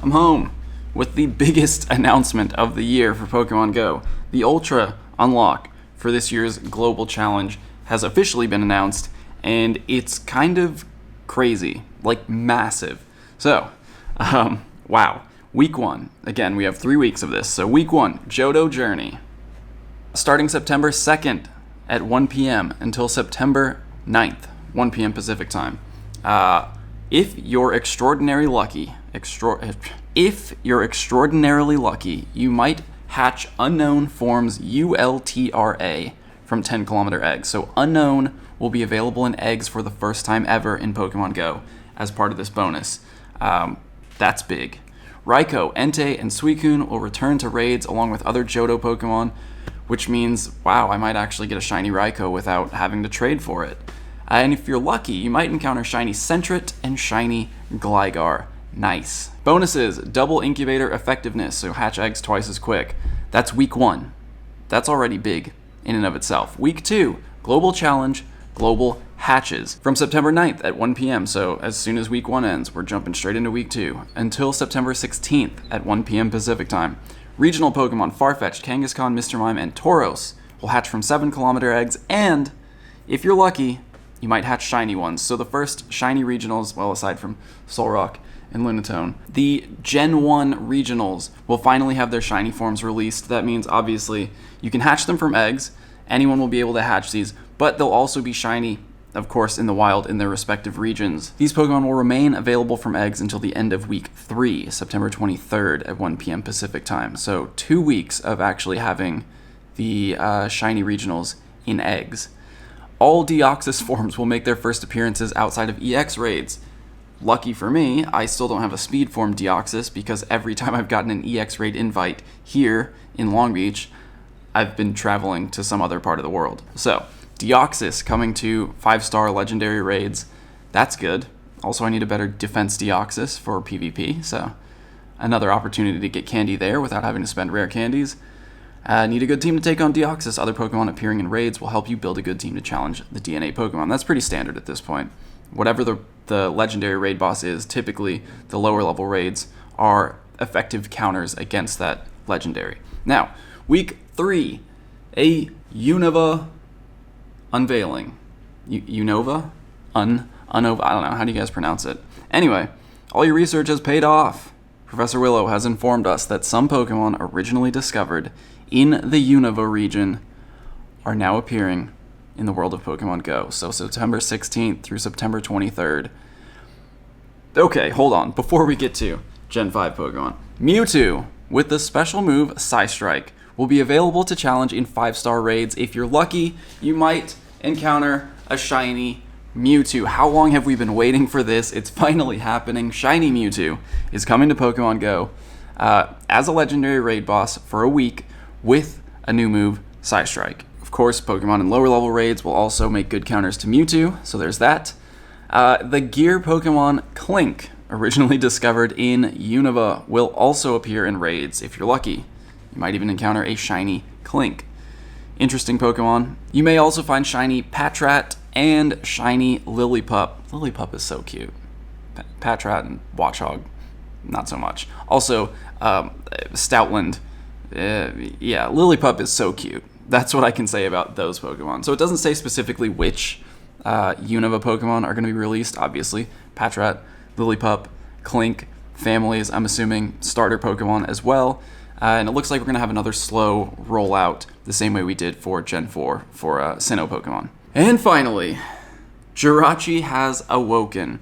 I'm home with the biggest announcement of the year for Pokemon Go. The Ultra Unlock for this year's Global Challenge has officially been announced, and it's kind of crazy, like massive. So, wow. Week 1, again, we have 3 weeks of this. So week 1, Johto Journey. Starting September 2nd at 1 p.m. until September 9th, 1 p.m. Pacific time. If you're extraordinarily lucky, you might hatch Unown forms ULTRA from 10-kilometer eggs. So Unown will be available in eggs for the first time ever in Pokemon Go as part of this bonus. That's big. Raikou, Entei, and Suicune will return to raids along with other Johto Pokemon, which means, wow, I might actually get a shiny Raikou without having to trade for it. And if you're lucky, you might encounter shiny Sentret and shiny Gligar. Nice. Bonuses, double incubator effectiveness, so hatch eggs twice as quick. That's week 1. That's already big in and of itself. Week 2, Global Challenge, Global Hatches. From September 9th at 1 p.m., so as soon as week 1 ends, we're jumping straight into week 2, until September 16th at 1 p.m. Pacific time. Regional Pokemon Farfetch'd, Kangaskhan, Mr. Mime, and Tauros will hatch from 7-kilometer eggs, and if you're lucky, you might hatch shiny ones. So the first shiny regionals, well, aside from Solrock and Lunatone, the Gen 1 regionals will finally have their shiny forms released. That means, obviously, you can hatch them from eggs. Anyone will be able to hatch these, but they'll also be shiny, of course, in the wild in their respective regions. These Pokemon will remain available from eggs until the end of week 3, September 23rd at 1 p.m. Pacific time. So 2 weeks of actually having the shiny regionals in eggs. All Deoxys forms will make their first appearances outside of EX raids. Lucky for me, I still don't have a speed form Deoxys because every time I've gotten an EX raid invite here in Long Beach, I've been traveling to some other part of the world. So, Deoxys coming to 5-star legendary raids, that's good. Also, I need a better defense Deoxys for PvP, so another opportunity to get candy there without having to spend rare candies. Need a good team to take on Deoxys. Other Pokemon appearing in raids will help you build a good team to challenge the DNA Pokemon. That's pretty standard at this point. Whatever the legendary raid boss is, typically the lower level raids are effective counters against that legendary. Now, week 3, a Unova unveiling. Unova? Unova? I don't know. How do you guys pronounce it? Anyway, all your research has paid off. Professor Willow has informed us that some Pokemon originally discovered in the Unova region are now appearing in the world of Pokemon Go. So September 16th through September 23rd. Okay, hold on. Before we get to Gen 5 Pokemon, Mewtwo, with the special move Psystrike, will be available to challenge in 5-star raids. If you're lucky, you might encounter a shiny Mewtwo. How long have we been waiting for this? It's finally happening. Shiny Mewtwo is coming to Pokemon Go as a legendary raid boss for a week with a new move, Psystrike. Of course, Pokemon in lower level raids will also make good counters to Mewtwo, so there's that. The gear Pokemon Klink, originally discovered in Unova, will also appear in raids if you're lucky. You might even encounter a shiny Klink. Interesting Pokemon. You may also find shiny Patrat and shiny Lillipup. Lillipup is so cute. Patrat and Watchog, not so much. Also, Stoutland. Yeah, Lillipup is so cute. That's what I can say about those Pokemon. So it doesn't say specifically which Unova Pokemon are going to be released, obviously. Patrat, Lillipup, Klink, families, I'm assuming starter Pokemon as well. And it looks like we're going to have another slow rollout, the same way we did for Gen 4 for Sinnoh Pokemon. And finally, Jirachi has awoken.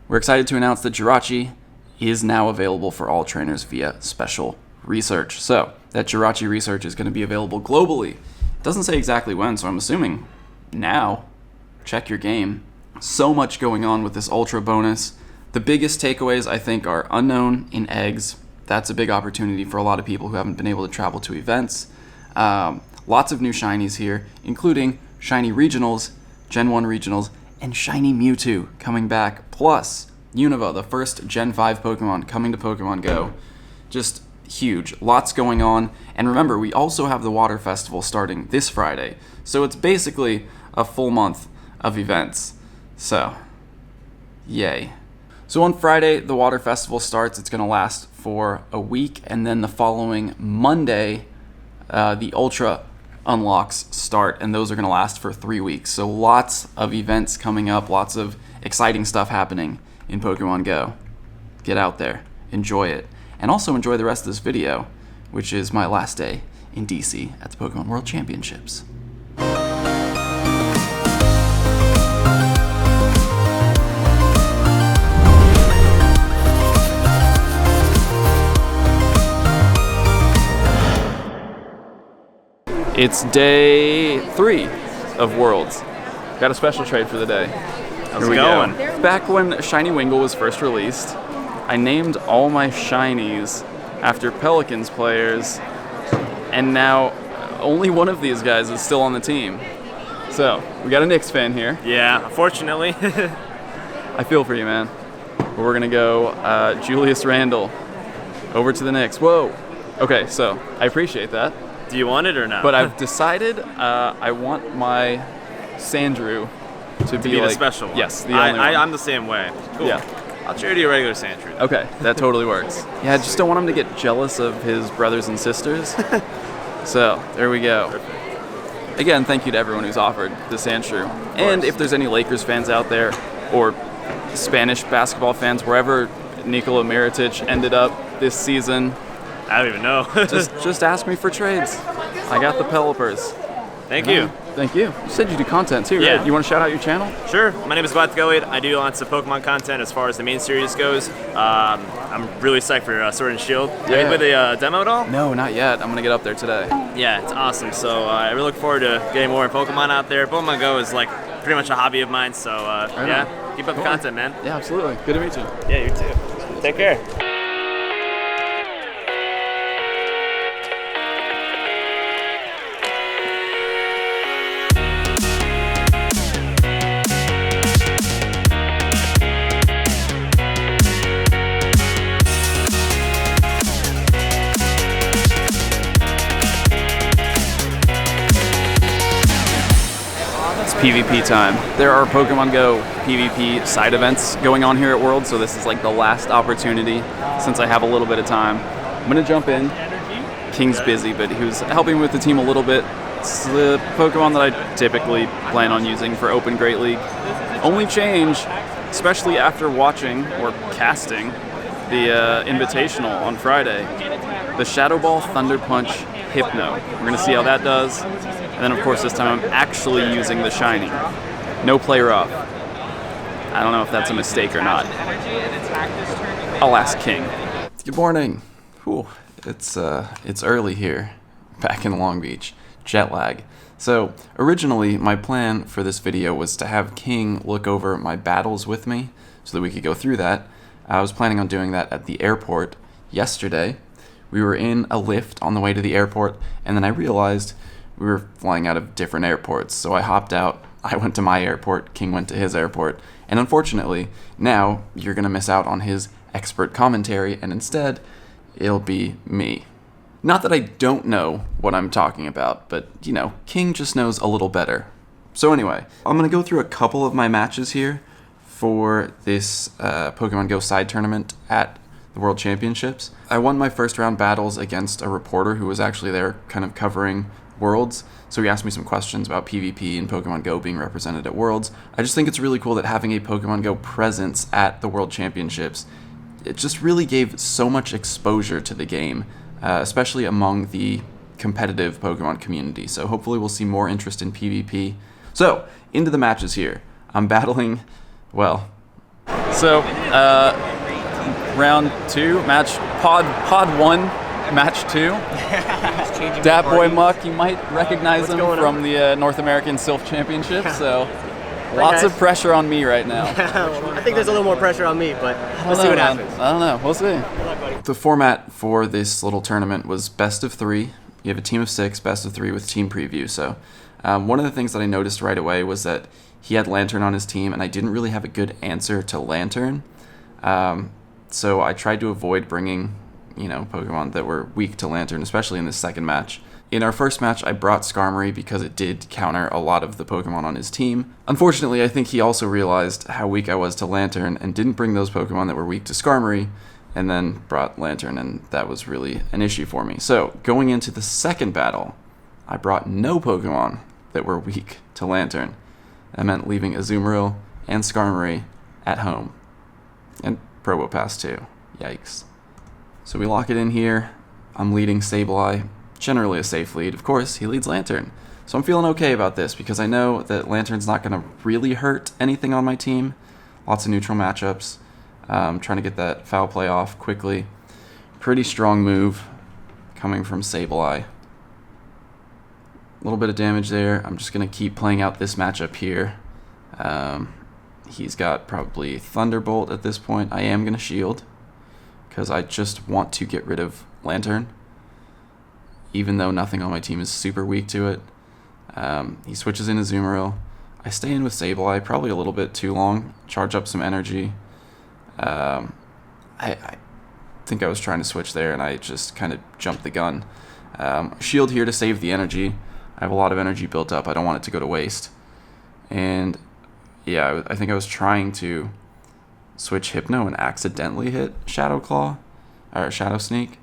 We're excited to announce that Jirachi is now available for all trainers via special research. So, that Jirachi research is going to be available globally. It doesn't say exactly when, so I'm assuming now. Check your game. So much going on with this Ultra bonus. The biggest takeaways, I think, are Unown in eggs. That's a big opportunity for a lot of people who haven't been able to travel to events. Lots of new shinies here, including shiny regionals, Gen 1 regionals, and shiny Mewtwo coming back. Plus, Unova, the first Gen 5 Pokemon coming to Pokemon Go. Just huge. Lots going on. And remember, we also have the Water Festival starting this Friday. So it's basically a full month of events. So, yay. So on Friday, the Water Festival starts. It's going to last for a week, and then the following Monday, the Ultra unlocks start, and those are going to last for 3 weeks. So lots of events coming up, lots of exciting stuff happening in Pokemon Go. Get out there, enjoy it, and also enjoy the rest of this video, which is my last day in DC at the Pokemon World Championships. It's day 3 of Worlds. Got a special trade for the day. How's it going? Back when Shiny Wingull was first released, I named all my shinies after Pelicans players, and now only one of these guys is still on the team. So, we got a Knicks fan here. Yeah, unfortunately. I feel for you, man. But we're gonna go Julius Randle over to the Knicks. Whoa. Okay, so I appreciate that. Do you want it or not? But I've decided I want my Sandrew to be the like, special one. Yes, the only one. I'm the same way. Cool. Yeah. I'll trade you a regular Sandrew. Okay, that totally works. Yeah, I just don't want him to get jealous of his brothers and sisters. So, there we go. Perfect. Again, thank you to everyone who's offered the Sandshrew. And if there's any Lakers fans out there, or Spanish basketball fans, wherever Nikola Mirotic ended up this season, I don't even know. just ask me for trades. I got the Pelipers. Thank you. Thank you. You said you do content too, Yeah. right? You want to shout out your channel? Sure. My name is Glad. I do lots of Pokemon content as far as the main series goes. I'm really psyched for Sword and Shield. Have you played the demo at all? No, not yet. I'm going to get up there today. Yeah, it's awesome. So I really look forward to getting more Pokemon out there. Pokemon Go is like pretty much a hobby of mine. So yeah, keep up the content, man. Yeah, absolutely. Good to meet you. Yeah, you too. Take care. PvP time. There are Pokemon Go PvP side events going on here at World, so this is like the last opportunity since I have a little bit of time. I'm gonna jump in. King's busy, but he was helping with the team a little bit. It's the Pokemon that I typically plan on using for Open Great League. Only change, especially after watching or casting the Invitational on Friday, the Shadow Ball, Thunder Punch, Hypno. We're gonna see how that does. And then, of course, this time I'm actually using the Shiny. No play rough. I don't know if that's a mistake or not. I'll ask King. Good morning. Whew. It's early here, back in Long Beach. Jet lag. So, originally, my plan for this video was to have King look over my battles with me so that we could go through that. I was planning on doing that at the airport yesterday. We were in a lift on the way to the airport, and then I realized we were flying out of different airports, so I hopped out. I went to my airport, King went to his airport, and unfortunately, now you're going to miss out on his expert commentary, and instead, it'll be me. Not that I don't know what I'm talking about, but, you know, King just knows a little better. So anyway, I'm going to go through a couple of my matches here for this Pokemon Go side tournament at the World Championships. I won my first round battles against a reporter who was actually there kind of covering Worlds, so he asked me some questions about PvP and Pokemon Go being represented at Worlds. I just think it's really cool that having a Pokemon Go presence at the World Championships, it just really gave so much exposure to the game, especially among the competitive Pokemon community. So hopefully we'll see more interest in PvP. So, into the matches here. I'm battling, well, so, round 2, match, pod 1, match 2. Dat Boy Muck, you might recognize him from the North American Sylph Championship, so lots of pressure on me right now. I think there's a little more pressure on me, but we'll see what happens. I don't know, we'll see. The format for this little tournament was best of 3. You have a team of 6, best of 3 with team preview, so one of the things that I noticed right away was that he had Lantern on his team, and I didn't really have a good answer to Lantern. So I tried to avoid bringing, you know, Pokemon that were weak to Lantern, especially in this second match. In our first match, I brought Skarmory because it did counter a lot of the Pokemon on his team. Unfortunately, I think he also realized how weak I was to Lantern and didn't bring those Pokemon that were weak to Skarmory, and then brought Lantern, and that was really an issue for me. So, going into the second battle, I brought no Pokemon that were weak to Lantern. That meant leaving Azumarill and Skarmory at home. And Probopass too. Yikes. So we lock it in here. I'm leading Sableye. Generally a safe lead. Of course, he leads Lantern. So I'm feeling okay about this because I know that Lantern's not going to really hurt anything on my team. Lots of neutral matchups. Trying to get that foul play off quickly. Pretty strong move coming from Sableye. A little bit of damage there. I'm just going to keep playing out this matchup here. He's got probably Thunderbolt at this point. I am going to shield because I just want to get rid of Lantern, even though nothing on my team is super weak to it. He switches in Azumarill. I stay in with Sableye, probably a little bit too long. Charge up some energy. I think I was trying to switch there, and I just kind of jumped the gun. Shield here to save the energy. I have a lot of energy built up. I don't want it to go to waste. And yeah, I think I was trying to switch Hypno and accidentally hit Shadow Claw, or Shadow Sneak.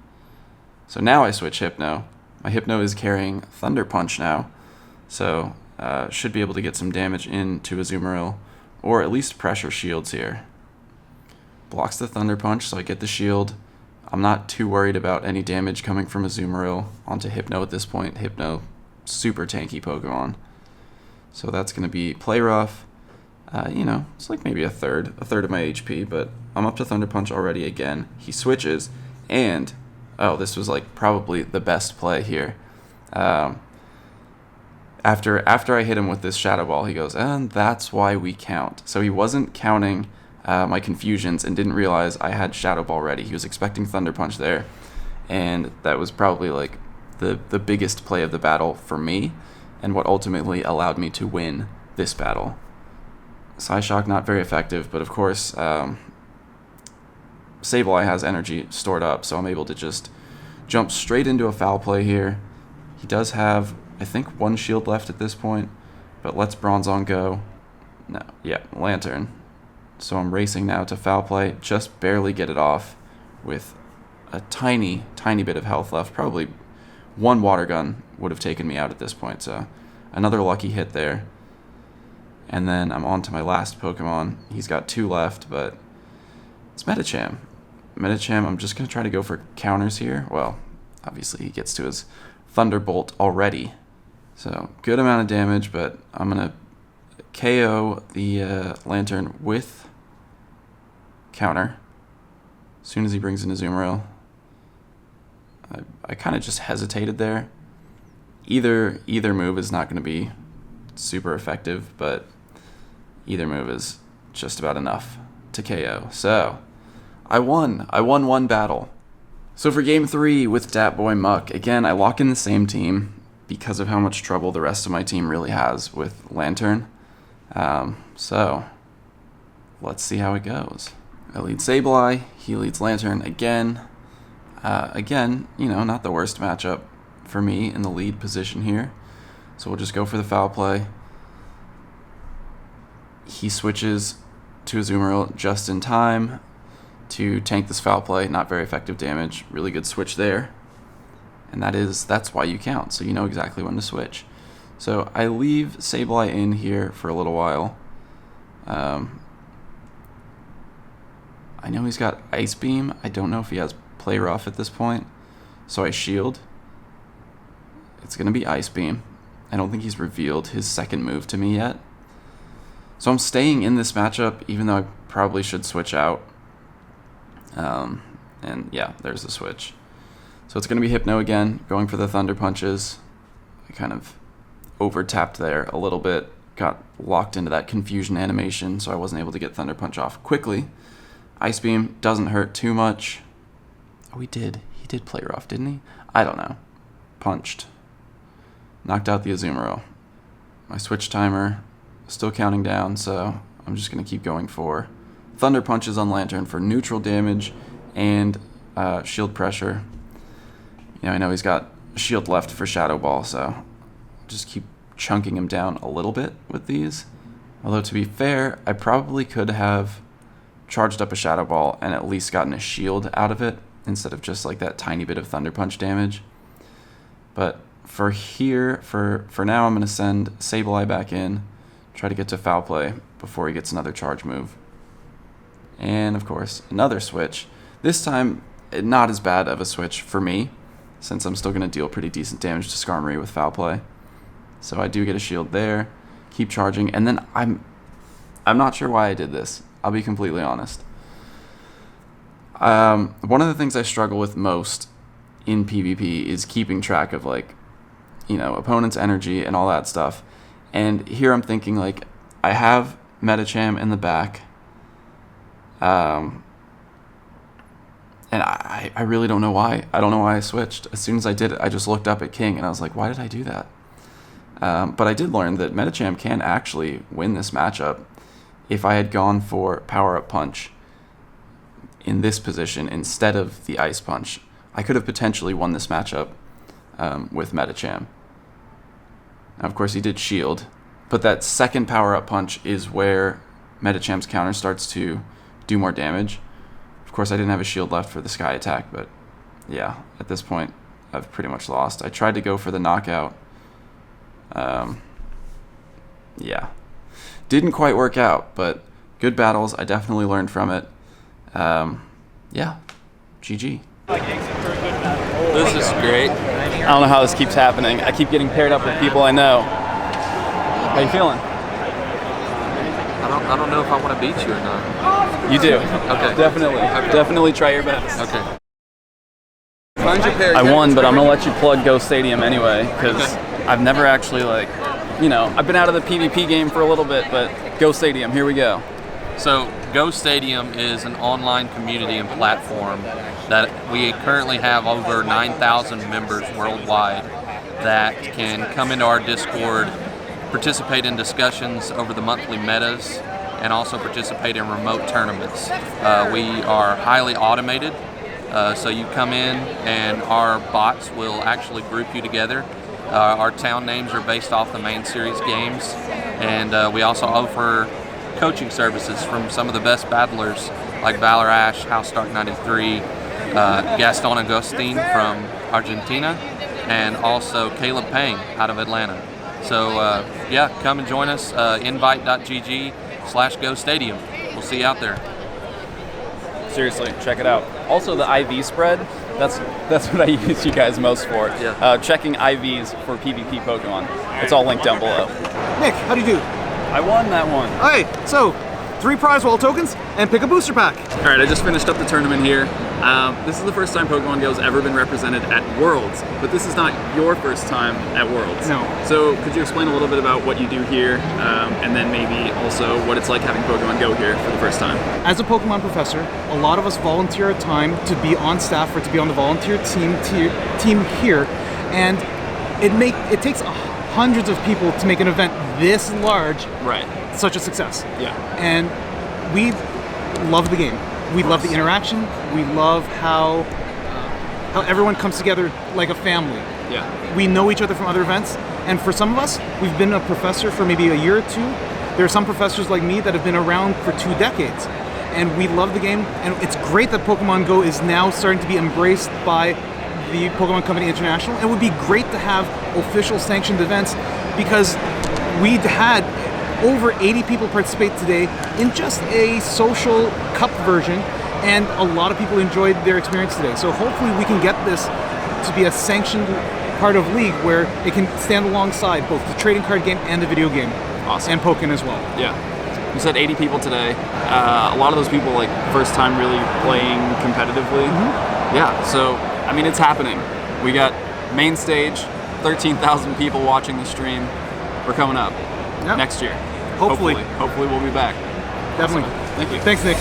So now I switch Hypno. My Hypno is carrying Thunder Punch now, so should be able to get some damage into Azumarill, or at least pressure shields here. Blocks the Thunder Punch, so I get the shield. I'm not too worried about any damage coming from Azumarill onto Hypno at this point. Hypno, super tanky Pokemon. So that's going to be Play Rough. It's like maybe a third of my HP, but I'm up to Thunder Punch already again. He switches, and this was like probably the best play here. After I hit him with this Shadow Ball, he goes, and that's why we count. So he wasn't counting my confusions and didn't realize I had Shadow Ball ready. He was expecting Thunder Punch there, and that was probably like the biggest play of the battle for me, and what ultimately allowed me to win this battle. Psyshock not very effective, but of course Sableye has energy stored up, so I'm able to just jump straight into a foul play here. He does have, I think, one shield left at this point, but let's Bronzong go. No, yeah, Lantern. So I'm racing now to foul play, just barely get it off with a tiny bit of health left. Probably one water gun would have taken me out at this point, so another lucky hit there. And then I'm on to my last Pokemon. He's got two left, but it's Medicham. Medicham, I'm just going to try to go for counters here. Well, obviously he gets to his Thunderbolt already. So good amount of damage, but I'm going to KO the Lantern with counter as soon as he brings in Azumarill. I kind of just hesitated there. Either move is not going to be super effective, but either move is just about enough to KO. So I won one battle. So for game 3 with Datboy Muck, again, I lock in the same team because of how much trouble the rest of my team really has with Lantern. So let's see how it goes. I lead Sableye, he leads Lantern again. Again, not the worst matchup for me in the lead position here. So we'll just go for the foul play. He switches to Azumarill just in time to tank this foul play. Not very effective damage. Really good switch there. And that's why you count, so you know exactly when to switch. So I leave Sableye in here for a little while. I know he's got Ice Beam. I don't know if he has Play Rough at this point. So I shield. It's going to be Ice Beam. I don't think he's revealed his second move to me yet. So I'm staying in this matchup, even though I probably should switch out. And yeah, there's the switch. So it's going to be Hypno again, going for the Thunder Punches. I kind of over-tapped there a little bit. Got locked into that confusion animation, so I wasn't able to get Thunder Punch off quickly. Ice Beam doesn't hurt too much. Oh, he did. He did Play Rough, didn't he? I don't know. Punched. Knocked out the Azumarill. My switch timer still counting down, so I'm just going to keep going for Thunder Punches on Lantern for neutral damage and shield pressure. I know he's got shield left for Shadow Ball, so just keep chunking him down a little bit with these. Although, to be fair, I probably could have charged up a Shadow Ball and at least gotten a shield out of it instead of just like that tiny bit of Thunder Punch damage. But for now, I'm going to send Sableye back in, try to get to Foul Play before he gets another charge move. And, of course, another switch. This time, not as bad of a switch for me, since I'm still going to deal pretty decent damage to Skarmory with Foul Play. So I do get a shield there. Keep charging, and then I'm not sure why I did this. I'll be completely honest. One of the things I struggle with most in PvP is keeping track of, like, you know, opponent's energy and all that stuff. And here I'm thinking, like, I have Medicham in the back, and I really don't know why. I don't know why I switched. As soon as I did it, I just looked up at King, and I was like, why did I do that? But I did learn that Medicham can actually win this matchup if I had gone for Power Up Punch in this position instead of the Ice Punch. I could have potentially won this matchup with Medicham. Now, of course, he did shield, but that second Power Up Punch is where Medicham's counter starts to do more damage. Of course, I didn't have a shield left for the Sky attack, but yeah, at this point, I've pretty much lost. I tried to go for the knockout. Yeah, didn't quite work out, but good battles. I definitely learned from it. Yeah, GG. This is great. I don't know how this keeps happening. I keep getting paired up with people I know. How you feeling? I don't know if I want to beat you or not. You do. Okay. Definitely. Okay. Definitely try your best. Okay. I won, but I'm gonna let you plug Go Stadium anyway, because I've never actually, like, you know, I've been out of the PvP game for a little bit, but Go Stadium, here we go. So Go Stadium is an online community and platform that we currently have over 9,000 members worldwide that can come into our Discord, participate in discussions over the monthly metas, and also participate in remote tournaments. We are highly automated, so you come in and our bots will actually group you together. Our town names are based off the main series games, and we also offer coaching services from some of the best battlers like Valor Ash, House Dark 93, Gaston Agustin from Argentina, and also Caleb Payne out of Atlanta. So yeah, come and join us, invite.gg/Go Stadium. We'll see you out there. Seriously, check it out. Also, the IV spread, that's what I use you guys most for. Yeah. Checking IVs for PvP Pokemon. It's all linked down below. Nick, how'd you do? I won that one. All right, so 3 prize wall tokens and pick a booster pack. All right, I just finished up the tournament here. This is the first time Pokemon GO's ever been represented at Worlds, but this is not your first time at Worlds. No. So could you explain a little bit about what you do here, and then maybe also what it's like having Pokemon Go here for the first time? As a Pokemon professor, a lot of us volunteer our time to be on staff or to be on the volunteer team here, and it takes hundreds of people to make an event this large Right. such a success. Yeah. And we love the game. We love the interaction. We love how everyone comes together like a family. Yeah. We know each other from other events, and for some of us, we've been a professor for maybe a year or two. There are some professors like me that have been around for 2 decades, and we love the game. And it's great that Pokemon Go is now starting to be embraced by the Pokémon Company International. It would be great to have official sanctioned events, because we'd had over 80 people participate today in just a social cup version, and a lot of people enjoyed their experience today. So hopefully we can get this to be a sanctioned part of League where it can stand alongside both the trading card game and the video game. Awesome. And Pokken as well. Yeah. You said 80 people today. A lot of those people, like, first time really playing competitively. Mm-hmm. Yeah, so, I mean, it's happening. We got main stage, 13,000 people watching the stream. We're coming up next year. Hopefully. Hopefully we'll be back. Definitely. Awesome. Thank you. Thanks, Nick.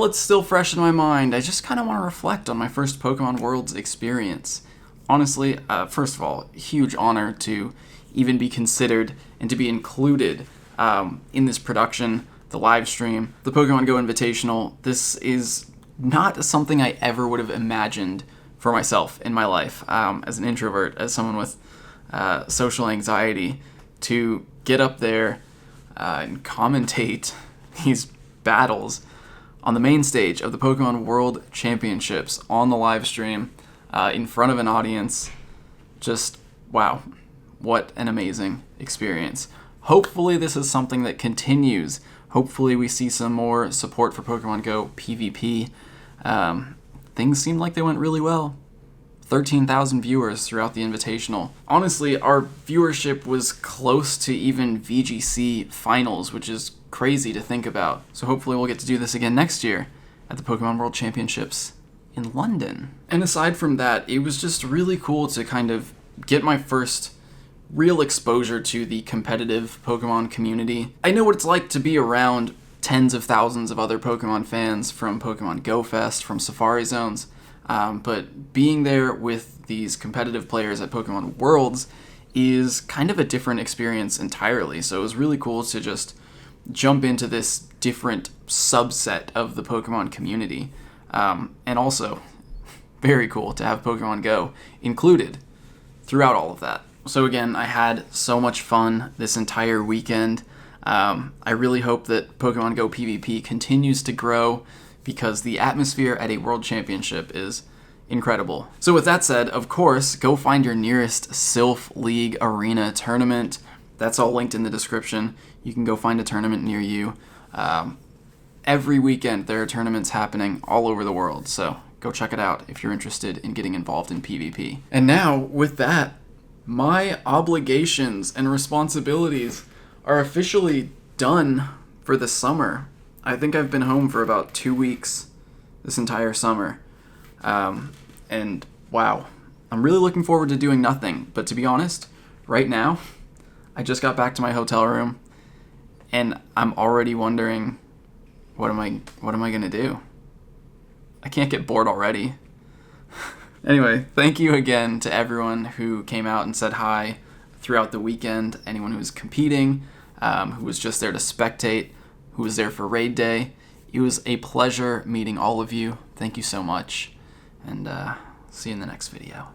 while it's still fresh in my mind, I just kind of want to reflect on my first Pokemon Worlds experience. Honestly, first of all, huge honor to even be considered and to be included in this production, the live stream, the Pokemon GO Invitational. This is not something I ever would have imagined for myself in my life as an introvert, as someone with social anxiety, to get up there and commentate these battles on the main stage of the Pokemon World Championships on the live stream in front of an audience. Just, wow, what an amazing experience. Hopefully this is something that continues. Hopefully we see some more support for Pokemon GO PvP. Things seemed like they went really well. 13,000 viewers throughout the Invitational. Honestly, our viewership was close to even VGC finals, which is crazy to think about. So hopefully we'll get to do this again next year at the Pokemon World Championships in London. And aside from that, it was just really cool to kind of get my first real exposure to the competitive Pokemon community. I know what it's like to be around tens of thousands of other Pokemon fans from Pokemon Go Fest, from Safari Zones, but being there with these competitive players at Pokemon Worlds is kind of a different experience entirely. So it was really cool to just jump into this different subset of the Pokemon community. And also, very cool to have Pokemon Go included throughout all of that. So again, I had so much fun this entire weekend. I really hope that Pokemon Go PvP continues to grow, because the atmosphere at a World Championship is incredible. So with that said, of course, go find your nearest Sylph League Arena tournament. That's all linked in the description. You can go find a tournament near you. Every weekend there are tournaments happening all over the world, so go check it out if you're interested in getting involved in PvP. And now, with that, my obligations and responsibilities are officially done for the summer. I think I've been home for about 2 weeks this entire summer. And wow, I'm really looking forward to doing nothing. But to be honest, right now, I just got back to my hotel room and I'm already wondering, what am I gonna do? I can't get bored already. Anyway, thank you again to everyone who came out and said hi throughout the weekend, anyone who was competing, who was just there to spectate, who was there for raid day. It was a pleasure meeting all of you. Thank you so much, and see you in the next video.